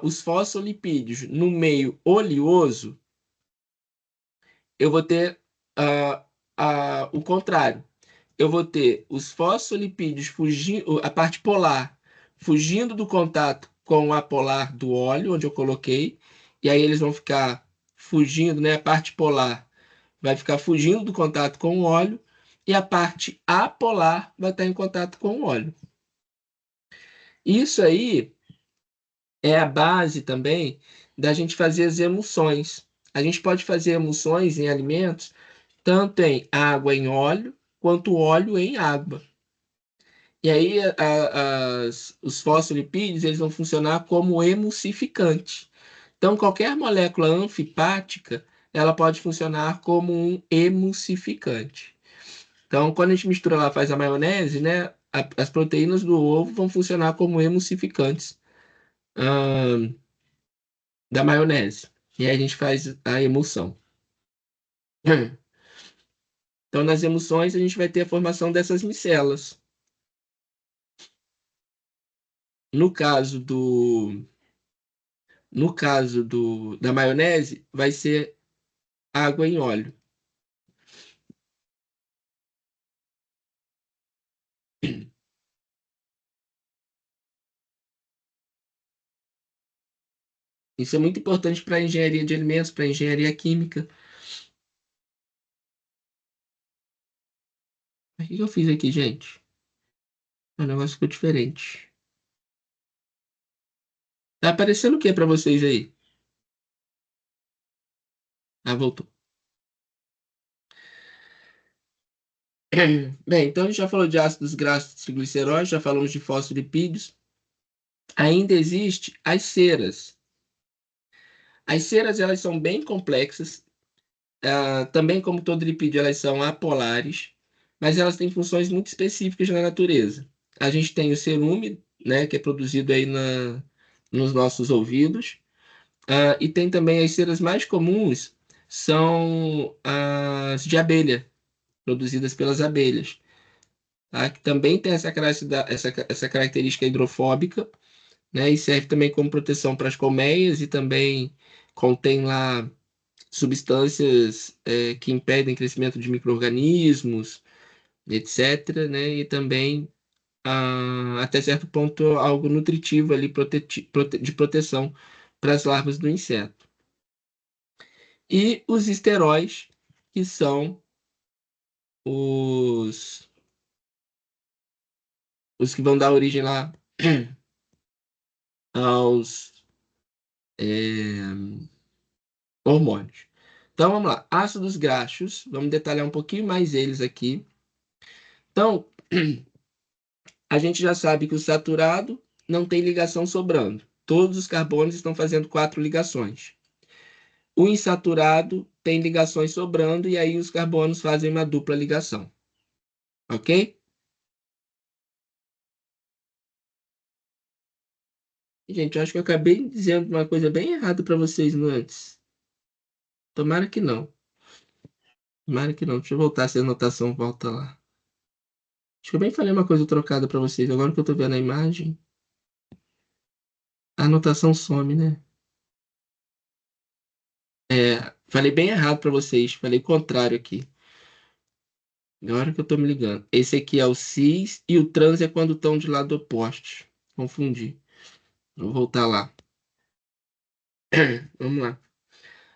os fosfolipídios no meio oleoso, eu vou ter o contrário. Eu vou ter os fosfolipídios fugindo, a parte polar fugindo do contato com a polar do óleo, onde eu coloquei, e aí eles vão ficar fugindo, né? A parte polar vai ficar fugindo do contato com o óleo, e a parte apolar vai estar em contato com o óleo. Isso aí é a base também da gente fazer as emulsões. A gente pode fazer emulsões em alimentos, tanto em água em óleo, quanto óleo em água. E aí os fosfolipídios eles vão funcionar como emulsificante. Então, qualquer molécula anfipática, ela pode funcionar como um emulsificante. Então, quando a gente mistura lá, faz a maionese, né? As proteínas do ovo vão funcionar como emulsificantes da maionese. E aí a gente faz a emulsão. Então, nas emulsões, a gente vai ter a formação dessas micelas. No caso da maionese, vai ser água em óleo. Isso é muito importante para a engenharia de alimentos, para a engenharia química. O que eu fiz aqui, gente? O negócio ficou diferente. Tá aparecendo o que para vocês aí? Ah, voltou. Bem, então a gente já falou de ácidos graxos trigliceróides, já falamos de fosfolipídios. Ainda existe as ceras. As ceras, elas são bem complexas. Também, como todo lipídio, elas são apolares, mas elas têm funções muito específicas na natureza. A gente tem o cerume, né, que é produzido aí nos nossos ouvidos. E tem também as ceras mais comuns, são as de abelha, produzidas pelas abelhas, tá? Que também tem essa característica hidrofóbica, né? E serve também como proteção para as colmeias e também contém lá substâncias que impedem crescimento de micro-organismos, etc., né? E também, até certo ponto, algo nutritivo ali de proteção para as larvas do inseto. E os esteróis, que são os, os que vão dar origem lá aos hormônios. Então vamos lá, ácidos graxos, vamos detalhar um pouquinho mais eles aqui. Então, a gente já sabe que o saturado não tem ligação sobrando. Todos os carbonos estão fazendo 4 ligações. O insaturado tem ligações sobrando e aí os carbonos fazem uma dupla ligação. Ok? Gente, eu acho que eu acabei dizendo uma coisa bem errada para vocês antes. Tomara que não. Tomara que não. Deixa eu voltar se a anotação volta lá. Acho que eu bem falei uma coisa trocada para vocês. Agora que eu tô vendo a imagem, a anotação some, né? Falei bem errado para vocês. Falei o contrário aqui. Agora que eu tô me ligando. Esse aqui é o cis e o trans é quando estão de lado oposto. Confundi. Vou voltar lá. Vamos lá.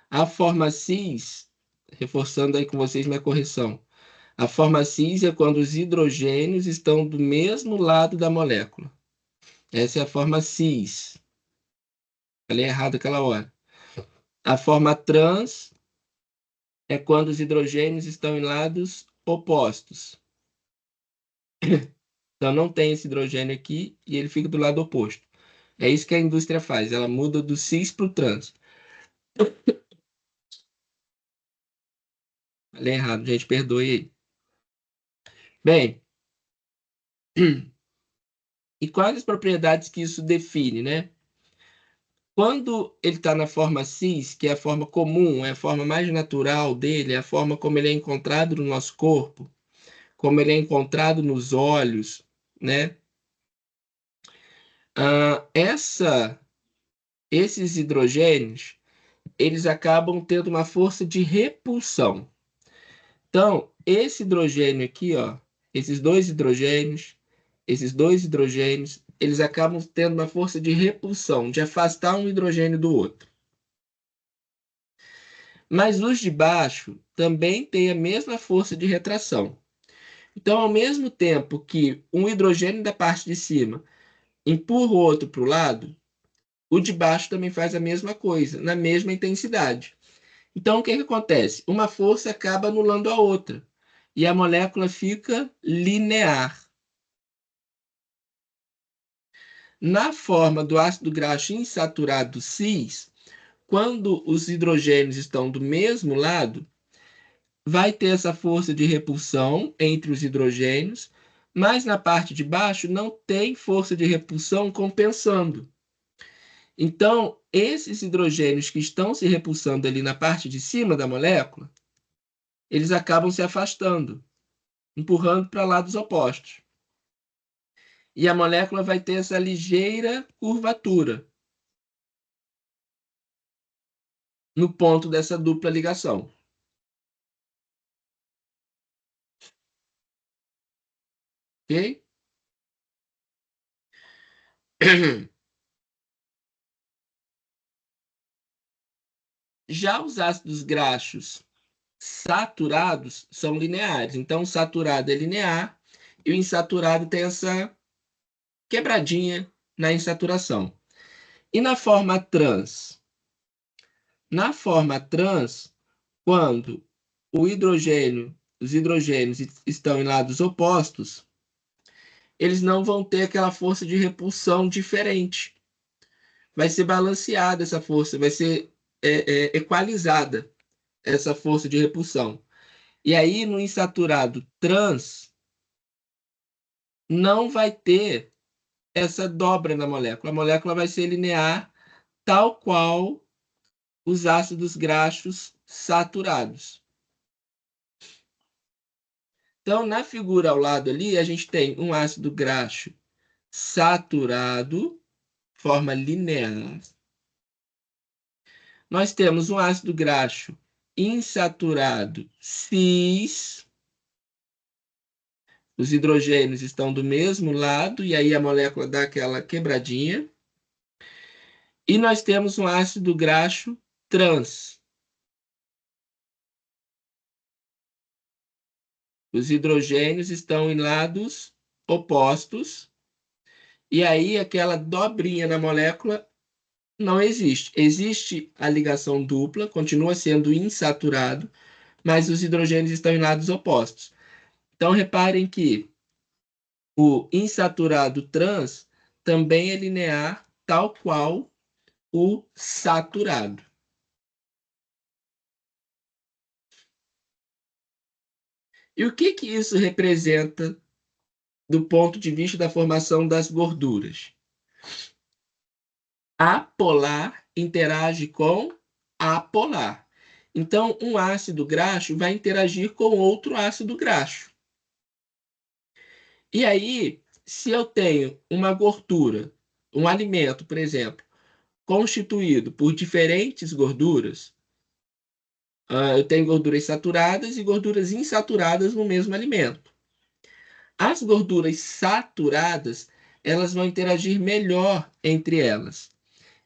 A forma cis, reforçando aí com vocês minha correção. A forma cis é quando os hidrogênios estão do mesmo lado da molécula. Essa é a forma cis. Falei errado aquela hora. A forma trans é quando os hidrogênios estão em lados opostos. Então não tem esse hidrogênio aqui e ele fica do lado oposto. É isso que a indústria faz, ela muda do cis para o trans. Falei errado, gente, perdoe aí. Bem, e quais as propriedades que isso define, né? Quando ele está na forma cis, que é a forma comum, é a forma mais natural dele, é a forma como ele é encontrado no nosso corpo, como ele é encontrado nos olhos, né? Esses hidrogênios, eles acabam tendo uma força de repulsão. Então, esse hidrogênio aqui, ó, esses dois hidrogênios, eles acabam tendo uma força de repulsão, de afastar um hidrogênio do outro. Mas os de baixo também têm a mesma força de retração. Então, ao mesmo tempo que um hidrogênio da parte de cima empurra o outro para o lado, o de baixo também faz a mesma coisa, na mesma intensidade. Então, o que acontece? Uma força acaba anulando a outra e a molécula fica linear. Na forma do ácido graxo insaturado cis, quando os hidrogênios estão do mesmo lado, vai ter essa força de repulsão entre os hidrogênios, mas na parte de baixo não tem força de repulsão compensando. Então, esses hidrogênios que estão se repulsando ali na parte de cima da molécula, eles acabam se afastando, empurrando para lados opostos. E a molécula vai ter essa ligeira curvatura no ponto dessa dupla ligação. Ok? Já os ácidos graxos saturados são lineares. Então, o saturado é linear e o insaturado tem essa quebradinha na insaturação. E na forma trans? Na forma trans, quando os hidrogênios estão em lados opostos, eles não vão ter aquela força de repulsão diferente. Vai ser balanceada essa força, vai ser equalizada essa força de repulsão. E aí, no insaturado trans, não vai ter essa dobra na molécula. A molécula vai ser linear, tal qual os ácidos graxos saturados. Então, na figura ao lado ali, a gente tem um ácido graxo saturado, forma linear. Nós temos um ácido graxo insaturado cis. Os hidrogênios estão do mesmo lado, e aí a molécula dá aquela quebradinha. E nós temos um ácido graxo trans. Os hidrogênios estão em lados opostos, e aí aquela dobrinha na molécula não existe. Existe a ligação dupla, continua sendo insaturado, mas os hidrogênios estão em lados opostos. Então, reparem que o insaturado trans também é linear, tal qual o saturado. E o que isso representa do ponto de vista da formação das gorduras? Apolar interage com apolar. Então, um ácido graxo vai interagir com outro ácido graxo. E aí, se eu tenho uma gordura, um alimento, por exemplo, constituído por diferentes gorduras, eu tenho gorduras saturadas e gorduras insaturadas no mesmo alimento. As gorduras saturadas, elas vão interagir melhor entre elas.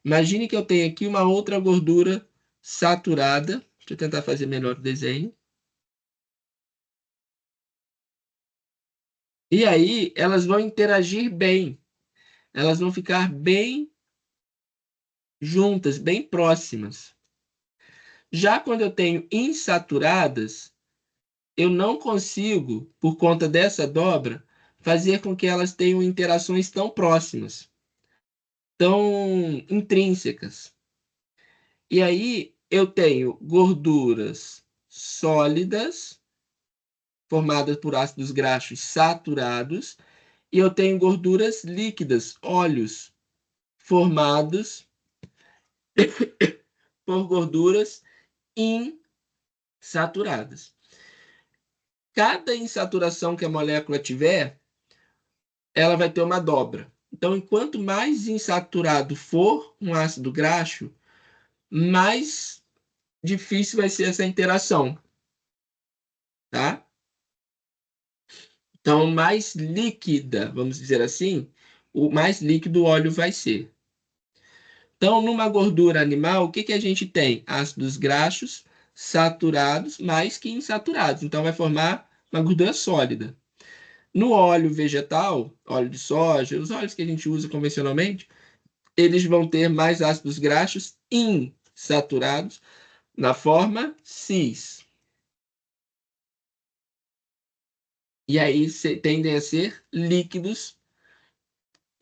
Imagine que eu tenho aqui uma outra gordura saturada. Deixa eu tentar fazer melhor o desenho. E aí, elas vão interagir bem. Elas vão ficar bem juntas, bem próximas. Já quando eu tenho insaturadas, eu não consigo, por conta dessa dobra, fazer com que elas tenham interações tão próximas, tão intrínsecas. E aí eu tenho gorduras sólidas, formadas por ácidos graxos saturados, e eu tenho gorduras líquidas, óleos, formados por gorduras insaturadas. Cada insaturação que a molécula tiver, ela vai ter uma dobra. Então, enquanto mais insaturado for um ácido graxo, mais difícil vai ser essa interação, tá? Então, mais líquida, vamos dizer assim, o mais líquido o óleo vai ser. Então, numa gordura animal, o que que a gente tem? Ácidos graxos saturados mais que insaturados. Então, vai formar uma gordura sólida. No óleo vegetal, óleo de soja, os óleos que a gente usa convencionalmente, eles vão ter mais ácidos graxos insaturados na forma cis. E aí tendem a ser líquidos.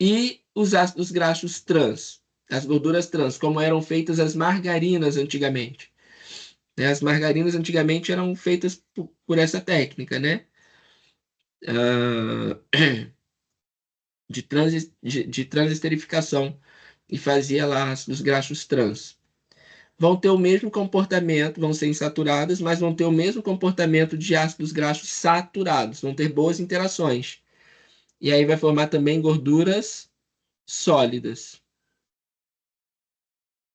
E os ácidos graxos trans, as gorduras trans, como eram feitas as margarinas antigamente. Né? As margarinas antigamente eram feitas por essa técnica, né? Ah, de transesterificação, e fazia lá ácidos graxos trans. Vão ter o mesmo comportamento, vão ser insaturadas, mas vão ter o mesmo comportamento de ácidos graxos saturados, vão ter boas interações. E aí vai formar também gorduras sólidas.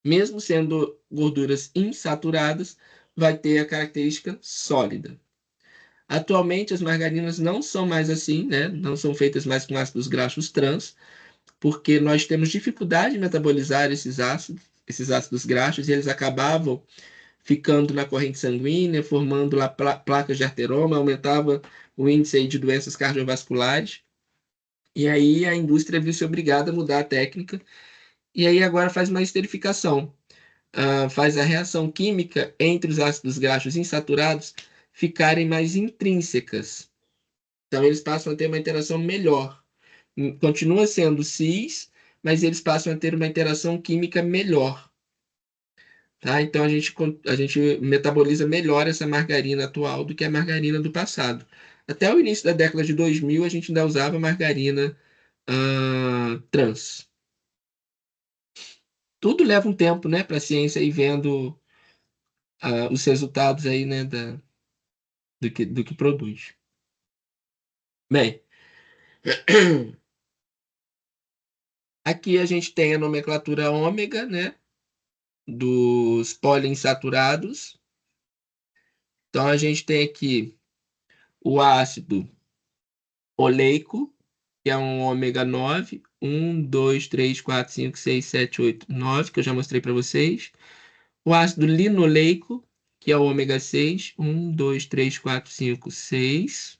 Mesmo sendo gorduras insaturadas, vai ter a característica sólida. Atualmente, as margarinas não são mais assim, né? Não são feitas mais com ácidos graxos trans, porque nós temos dificuldade em metabolizar esses ácidos graxos, e eles acabavam ficando na corrente sanguínea, formando lá placas de ateroma, aumentava o índice aí de doenças cardiovasculares. E aí a indústria viu-se obrigada a mudar a técnica, e aí agora faz uma esterificação. Faz a reação química entre os ácidos graxos insaturados ficarem mais intrínsecas. Então, eles passam a ter uma interação melhor. Continua sendo cis, mas eles passam a ter uma interação química melhor. Tá? Então, a gente metaboliza melhor essa margarina atual do que a margarina do passado. Até o início da década de 2000, a gente ainda usava margarina trans. Tudo leva um tempo, né, para a ciência ir vendo os resultados aí, né, do que produz. Bem, aqui a gente tem a nomenclatura ômega, né, dos poliinsaturados. Então, a gente tem aqui o ácido oleico, que é um ômega 9, 1, 2, 3, 4, 5, 6, 7, 8, 9, que eu já mostrei para vocês. O ácido linoleico, que é o ômega 6, 1, 2, 3, 4, 5, 6.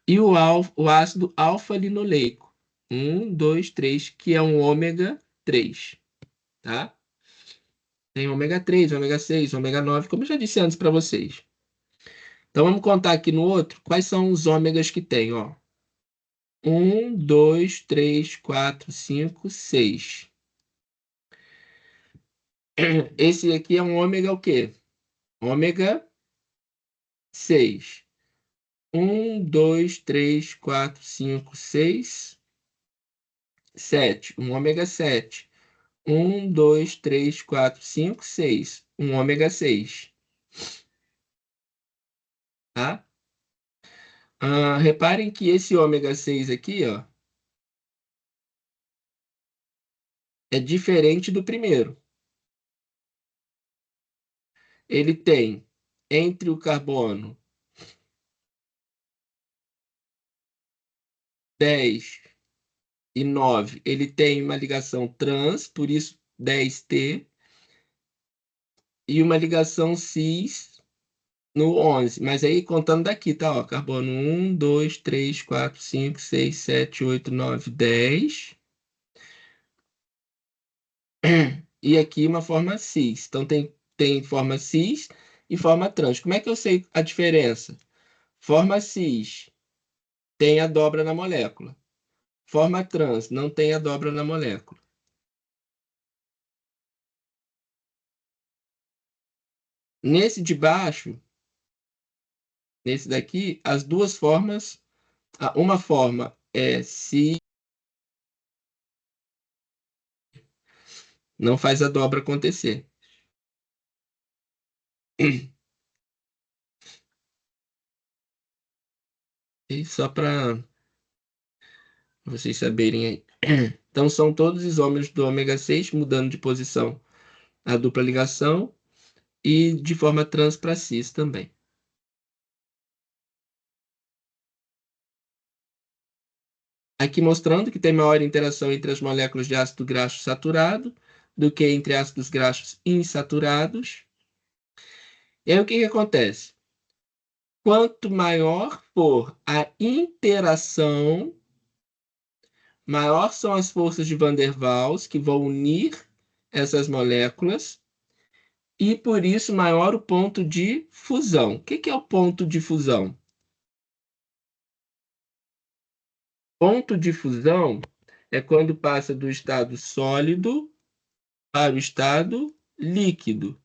E o ácido alfa-linoleico, 1, 2, 3, que é um ômega 3, tá? Tem ômega 3, ômega 6, ômega 9, como eu já disse antes para vocês. Então vamos contar aqui no outro quais são os ômegas que tem, ó. 1, 2, 3, 4, 5, 6. Esse aqui é um ômega o quê? Ômega 6. 1, 2, 3, 4, 5, 6, 7. Um ômega 7. 1, 2, 3, 4, 5, 6. Um ômega 6. Tá? Reparem que esse ômega 6 aqui, ó, é diferente do primeiro. Ele tem entre o carbono 10 e 9, ele tem uma ligação trans, por isso 10T, e uma ligação cis no 11. Mas aí contando daqui, tá? Ó, carbono 1, 2, 3, 4, 5, 6, 7, 8, 9, 10. E aqui uma forma cis. Então tem forma cis e forma trans. Como é que eu sei a diferença? Forma cis tem a dobra na molécula. Forma trans, não tem a dobra na molécula. Nesse de baixo, nesse daqui, as duas formas, uma forma é se não faz a dobra acontecer. E só para vocês saberem aí. Então, são todos isômeros do ômega 6 mudando de posição a dupla ligação e de forma trans para cis também. Aqui mostrando que tem maior interação entre as moléculas de ácido graxo saturado do que entre ácidos graxos insaturados. E aí o que acontece? Quanto maior for a interação, maior são as forças de Van der Waals que vão unir essas moléculas e por isso maior o ponto de fusão. O que é o ponto de fusão? Ponto de fusão é quando passa do estado sólido para o estado líquido.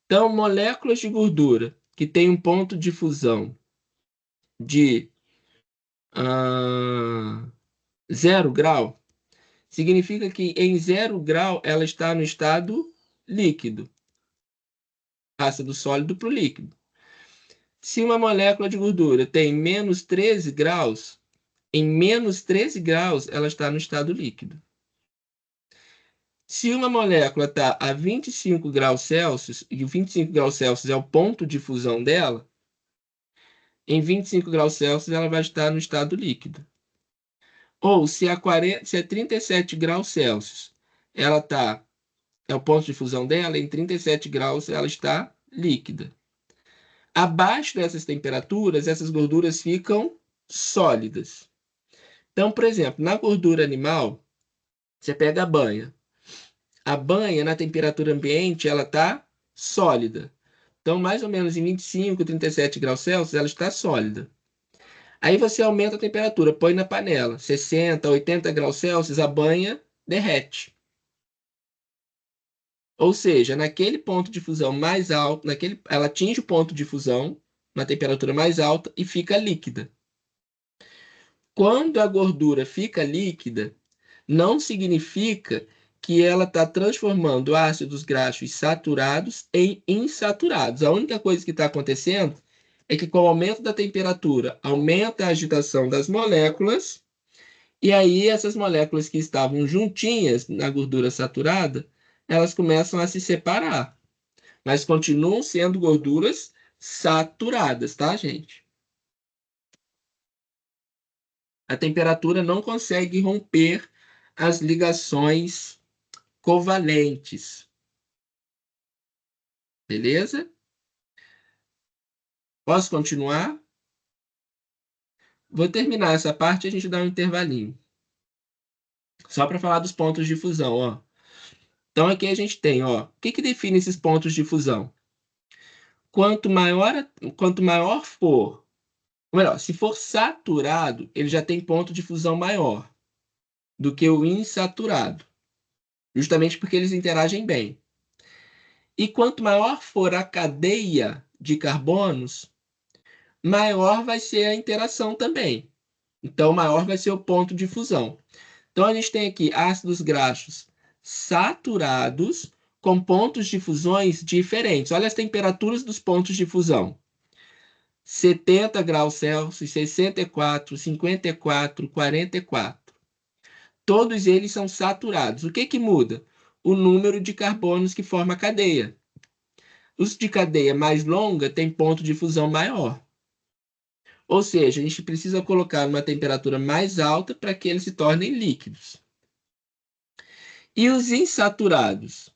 Então, moléculas de gordura que têm um ponto de fusão de 0 grau, significa que em 0 grau ela está no estado líquido. Passa do sólido para o líquido. Se uma molécula de gordura tem menos 13 graus, em menos 13 graus ela está no estado líquido. Se uma molécula está a 25 graus Celsius, e o 25 graus Celsius é o ponto de fusão dela, em 25 graus Celsius ela vai estar no estado líquido. Ou se é 37 graus Celsius, ela está, é o ponto de fusão dela, em 37 graus ela está líquida. Abaixo dessas temperaturas, essas gorduras ficam sólidas. Então, por exemplo, na gordura animal, você pega a banha. A banha, na temperatura ambiente, ela está sólida. Então, mais ou menos em 25, 37 graus Celsius, ela está sólida. Aí você aumenta a temperatura, põe na panela, 60, 80 graus Celsius, a banha derrete. Ou seja, naquele ponto de fusão mais alto, ela atinge o ponto de fusão na temperatura mais alta e fica líquida. Quando a gordura fica líquida, não significa que ela está transformando ácidos graxos saturados em insaturados. A única coisa que está acontecendo é que, com o aumento da temperatura, aumenta a agitação das moléculas, e aí essas moléculas que estavam juntinhas na gordura saturada, elas começam a se separar, mas continuam sendo gorduras saturadas, tá, gente? A temperatura não consegue romper as ligações covalentes. Beleza? Posso continuar? Vou terminar essa parte e a gente dá um intervalinho. Só para falar dos pontos de fusão, ó. Então aqui a gente tem, ó, o que define esses pontos de fusão? Quanto maior for, ou melhor, se for saturado, ele já tem ponto de fusão maior do que o insaturado, justamente porque eles interagem bem. E quanto maior for a cadeia de carbonos, maior vai ser a interação também. Então, maior vai ser o ponto de fusão. Então, a gente tem aqui ácidos graxos saturados com pontos de fusões diferentes. Olha as temperaturas dos pontos de fusão. 70 graus Celsius, 64, 54, 44. Todos eles são saturados. O que muda? O número de carbonos que forma a cadeia. Os de cadeia mais longa têm ponto de fusão maior. Ou seja, a gente precisa colocar uma temperatura mais alta para que eles se tornem líquidos. E os insaturados?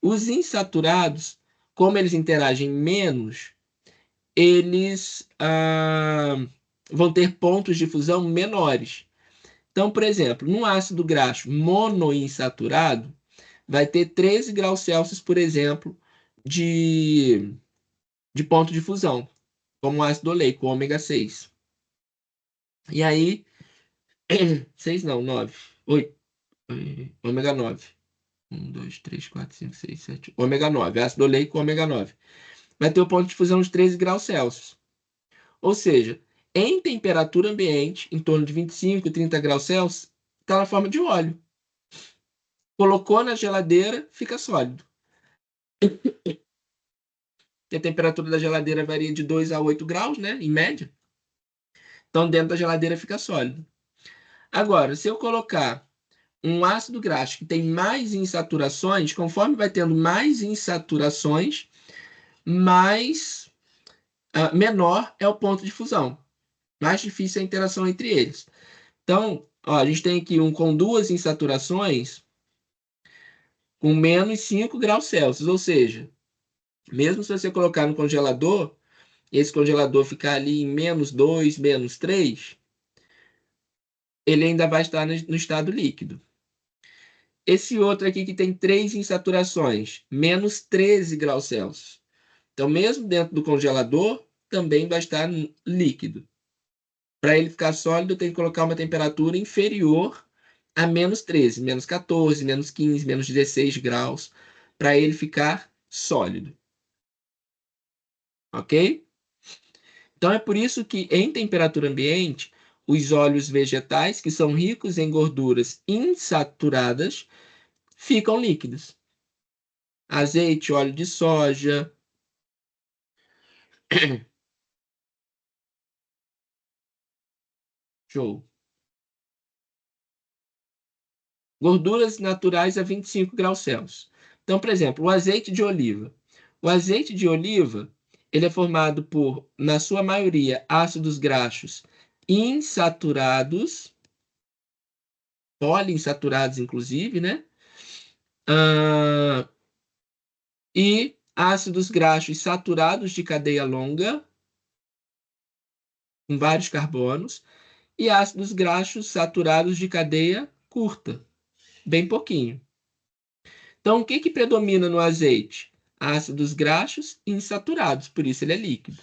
Os insaturados, como eles interagem menos, eles vão ter pontos de fusão menores. Então, por exemplo, num ácido graxo monoinsaturado, vai ter 13 graus Celsius, por exemplo, de ponto de fusão. como ácido oleico, ômega 6. E aí, 6 não, 9, 8, ômega 9. 1, 2, 3, 4, 5, 6, 7, ômega 9, ácido oleico, ômega 9. Vai ter o ponto de fusão de 13 graus Celsius. Ou seja, em temperatura ambiente, em torno de 25, 30 graus Celsius, está na forma de óleo. Colocou na geladeira, fica sólido. E a temperatura da geladeira varia de 2 a 8 graus, né, em média. Então, dentro da geladeira fica sólido. Agora, se eu colocar um ácido graxo que tem mais insaturações, conforme vai tendo mais insaturações, mais menor é o ponto de fusão. Mais difícil é a interação entre eles. Então, ó, a gente tem aqui um com duas insaturações com menos 5 graus Celsius, ou seja, mesmo se você colocar no congelador, e esse congelador ficar ali em menos 2, menos 3, ele ainda vai estar no estado líquido. Esse outro aqui que tem 3 insaturações, menos 13 graus Celsius. Então, mesmo dentro do congelador, também vai estar líquido. Para ele ficar sólido, tem que colocar uma temperatura inferior a menos 13, menos 14, menos 15, menos 16 graus, para ele ficar sólido. Ok? Então, é por isso que, em temperatura ambiente, os óleos vegetais, que são ricos em gorduras insaturadas, ficam líquidos. Azeite, óleo de soja. Show. Gorduras naturais a 25 graus Celsius. Então, por exemplo, o azeite de oliva. O azeite de oliva, ele é formado por, na sua maioria, ácidos graxos insaturados, poliinsaturados, inclusive, né? E ácidos graxos saturados de cadeia longa, com vários carbonos, e ácidos graxos saturados de cadeia curta, bem pouquinho. Então, o que que predomina no azeite? Ácidos graxos insaturados, por isso ele é líquido.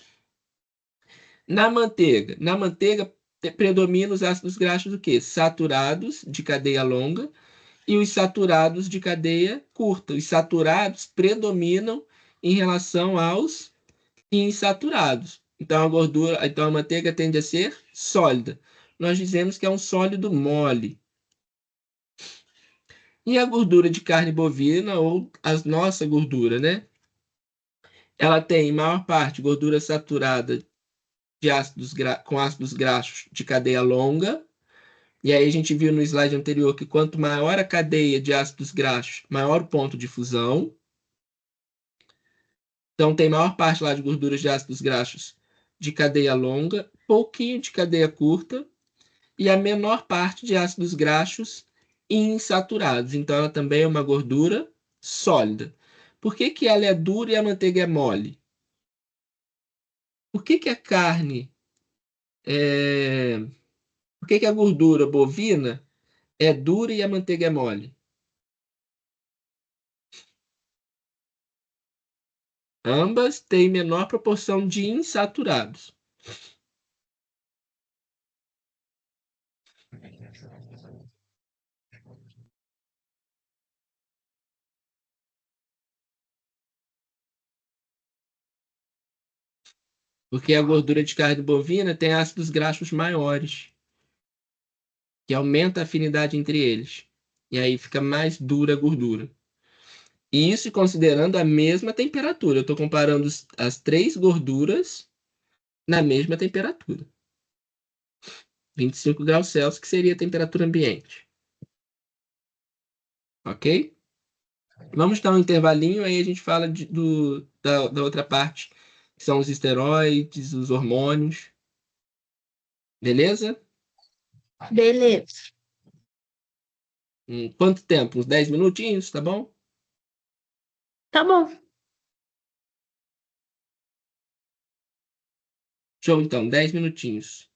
Na manteiga predomina os ácidos graxos o quê? Saturados de cadeia longa e os saturados de cadeia curta. Os saturados predominam em relação aos insaturados. Então a manteiga tende a ser sólida. Nós dizemos que é um sólido mole. E a gordura de carne bovina, ou a nossa gordura, né? Ela tem, em maior parte, gordura saturada de com ácidos graxos de cadeia longa. E aí a gente viu no slide anterior que quanto maior a cadeia de ácidos graxos, maior o ponto de fusão. Então tem maior parte lá de gorduras de ácidos graxos de cadeia longa, pouquinho de cadeia curta e a menor parte de ácidos graxos insaturados. Então ela também é uma gordura sólida. Por que que ela é dura e a manteiga é mole? Por que que a carne é... Por que que a gordura bovina é dura e a manteiga é mole? Ambas têm menor proporção de insaturados. Porque a gordura de carne bovina tem ácidos graxos maiores, que aumenta a afinidade entre eles. E aí fica mais dura a gordura. E isso considerando a mesma temperatura. Eu estou comparando as três gorduras na mesma temperatura. 25 graus Celsius, que seria a temperatura ambiente. Ok? Vamos dar um intervalinho, aí a gente fala da outra parte, que são os esteroides, os hormônios. Beleza? Beleza. Quanto tempo? Uns 10 minutinhos, tá bom? Tá bom. Show, então, 10 minutinhos.